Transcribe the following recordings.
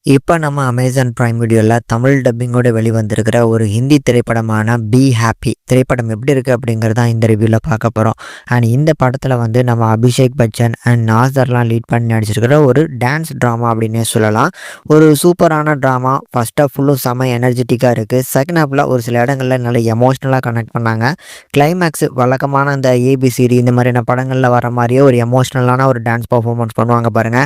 இப்ப நம்ம Amazon prime வீடியோல தமிழ் டப்பிங்கோட வெளிவந்திருக்கிற ஒரு ஹிந்தி திரைப்படமான பி ஹாப்பி திரைப்படம் எப்படி இருக்கு அப்படிங்கிறத இந்த ரிவ்யூல பார்க்க போறோம். அண்ட் இந்த படத்துல வந்து நம்ம அபிஷேக் பச்சன் அண்ட் நாசர்லாம் லீட் பண்ணி நடிச்சிருக்கிற ஒரு டான்ஸ் ட்ராமா அப்படின்னே சொல்லலாம். ஒரு சூப்பரான ட்ராமா. ஃபர்ஸ்ட் ஹாஃப் ஃபுல்லும் செம எனர்ஜெட்டிக்கா இருக்கு. செகண்ட் ஹாஃப்ல ஒரு சில இடங்கள்ல நல்ல எமோஷனலா கனெக்ட் பண்ணாங்க. கிளைமேக்ஸ் வழக்கமான இந்த ஏபிசிடி இந்த மாதிரியான படங்கள்ல வர மாதிரியே ஒரு எமோஷனலான ஒரு டான்ஸ் பர்ஃபார்மன்ஸ் பண்ணுவாங்க பாருங்க.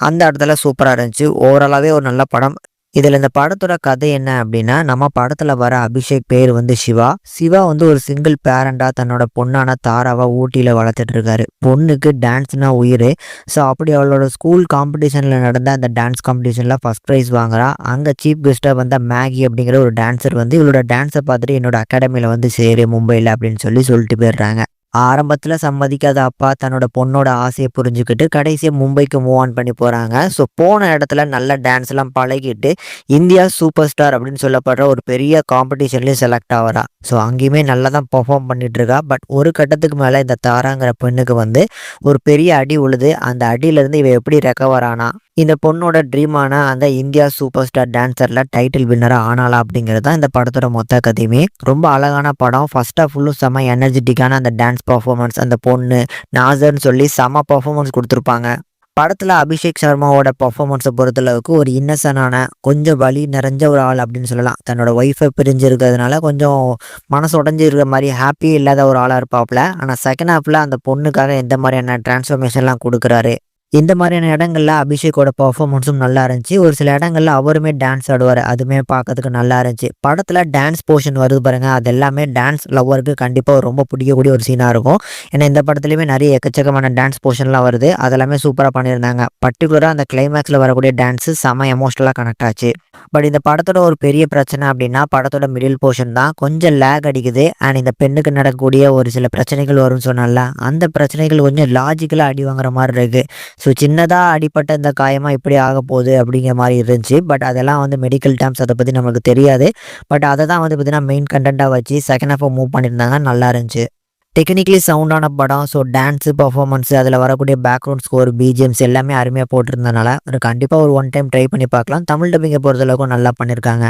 அந்த இடத்துல சூப்பரா இருந்துச்சு. ஓவராலாவே ஒரு நல்ல படம். இதுல இந்த படத்தோட கதை என்ன அப்படின்னா, நம்ம படத்துல வர அபிஷேக் பேர் வந்து சிவா. சிவா வந்து ஒரு சிங்கிள் பேரண்டா தன்னோட பொண்ணான தாராவை ஊட்டியில வளர்த்துட்டு இருக்காரு. பொண்ணுக்கு டான்ஸ்னா உயிர். ஸோ அப்படி அவளோட ஸ்கூல் காம்படிஷன்ல நடந்த அந்த டான்ஸ் காம்படிஷன்ல ஃபர்ஸ்ட் ப்ரைஸ் வாங்குறா. அங்க சீஃப் கெஸ்டா வந்த மேகி அப்படிங்கிற ஒரு டான்சர் வந்து இவளோட டான்ஸை பார்த்துட்டு என்னோட அகாடமியில வந்து சேரு மும்பையில் அப்படின்னு சொல்லிட்டு போயிடுறாங்க. ஆரம்பத்துல சம்மதிக்காத அப்பா தன்னோட பொண்ணோட ஆசையை புரிஞ்சுக்கிட்டு கடைசியா மும்பைக்கு மூவ் ஆன் பண்ணி போறாங்க. ஸோ போன இடத்துல நல்ல டான்ஸ் எல்லாம் பழகிட்டு இந்தியா சூப்பர் ஸ்டார் அப்படின்னு சொல்லப்படுற ஒரு பெரிய காம்படிஷன்லயும் செலக்ட் ஆகிறா. ஸோ அங்கேயுமே நல்லா தான் பெர்ஃபார்ம் பண்ணிட்டு இருக்கா. பட் ஒரு கட்டத்துக்கு மேல இந்த தாராங்கிற பெண்ணுக்கு வந்து ஒரு பெரிய அடி உழுது. அந்த அடியில இருந்து இவ எப்படி ரெக்கவர் ஆனா, இந்த பொண்ணோட ட்ரீமான அந்த இந்தியா சூப்பர் ஸ்டார் டான்சர்ல டைட்டில் வின்னரா ஆனாலா அப்படிங்கிறது தான் இந்த படத்தோட மொத்த கதையுமே. ரொம்ப அழகான படம். ஃபர்ஸ்ட் ஆஃப் ஃபுல்லும் செம எனர்ஜெட்டிக்கான அந்த டான்ஸ் பர்ஃபார்மன்ஸ். அந்த பொண்ணு நாசர்னு சொல்லி செம பர்ஃபார்மன்ஸ் கொடுத்துருப்பாங்க. படத்துல அபிஷேக் சர்மாவோட பர்ஃபார்மன்ஸை பொறுத்தளவுக்கு ஒரு இன்னசென்டான கொஞ்சம் வலி நிறைஞ்ச ஒரு ஆள் அப்படின்னு சொல்லலாம். தன்னோட ஒய்ஃபை பிரிஞ்சு இருக்கிறதுனால கொஞ்சம் மனசு உடஞ்சி இருக்கிற மாதிரி ஹாப்பியே இல்லாத ஒரு ஆளாக இருப்பாப்புல. ஆனால் செகண்ட் ஹாஃப்ல அந்த பொண்ணுக்காக எந்த மாதிரியான டிரான்ஸ்ஃபர்மேஷன்லாம் கொடுக்குறாரு. இந்த மாதிரியான இடங்கள்ல அபிஷேக்கோட பர்ஃபார்மன்ஸும் நல்லா இருந்துச்சு. ஒரு சில இடங்கள்ல அவருமே டான்ஸ் ஆடுவார். அதுவுமே பார்க்கறதுக்கு நல்லா இருந்துச்சு. படத்தில் டான்ஸ் போர்ஷன் வருது பாருங்க. அது எல்லாமே டான்ஸ் லவ்வருக்கு கண்டிப்பாக ரொம்ப பிடிக்கக்கூடிய ஒரு சீனாக இருக்கும். ஏன்னா இந்த படத்துலையுமே நிறைய எக்கச்சக்கமான டான்ஸ் போர்ஷன்லாம் வருது. அதெல்லாமே சூப்பராக பண்ணியிருந்தாங்க. பர்டிகுலராக அந்த கிளைமேக்ஸில் வரக்கூடிய டான்ஸு செம எமோஷனலாக கனெக்ட் ஆச்சு. பட் இந்த படத்தோட ஒரு பெரிய பிரச்சனை அப்படின்னா படத்தோட மிடில் போர்ஷன் தான் கொஞ்சம் லேக் அடிக்குது. அண்ட் இந்த பெண்ணுக்கு நடக்கக்கூடிய ஒரு சில பிரச்சனைகள் வரும்னு சொன்னால அந்த பிரச்சனைகள் கொஞ்சம் லாஜிக்கலாக அடி வாங்குற மாதிரி இருக்கு. ஸோ சின்னதாக அடிப்பட்ட இந்த காயமாக இப்படி ஆக போகுது அப்படிங்கிற மாதிரி இருந்துச்சு. பட் அதெல்லாம் வந்து மெடிக்கல் டேர்ம்ஸ், அதை பற்றி நமக்கு தெரியாது. பட் அதை தான் வந்து பார்த்தீங்கன்னா மெயின் கண்டென்ட்டாக வச்சு செகண்ட் ஹாஃபை மூவ் பண்ணியிருந்தாங்க. நல்லா இருந்துச்சு. டெக்னிக்கலி சவுண்டான படம். ஸோ டான்ஸு பர்ஃபார்மன்ஸு அதில் வரக்கூடிய பேக்ரவுண்ட் ஸ்கோர் பிஜிஎம்ஸ் எல்லாமே அருமையாக போட்டிருந்தனால ஒரு கண்டிப்பாக ஒரு ஒன் டைம் ட்ரை பண்ணி பார்க்கலாம். தமிழ் டப்பிங்கை பொறுத்தளவுக்கும் நல்லா பண்ணியிருக்காங்க.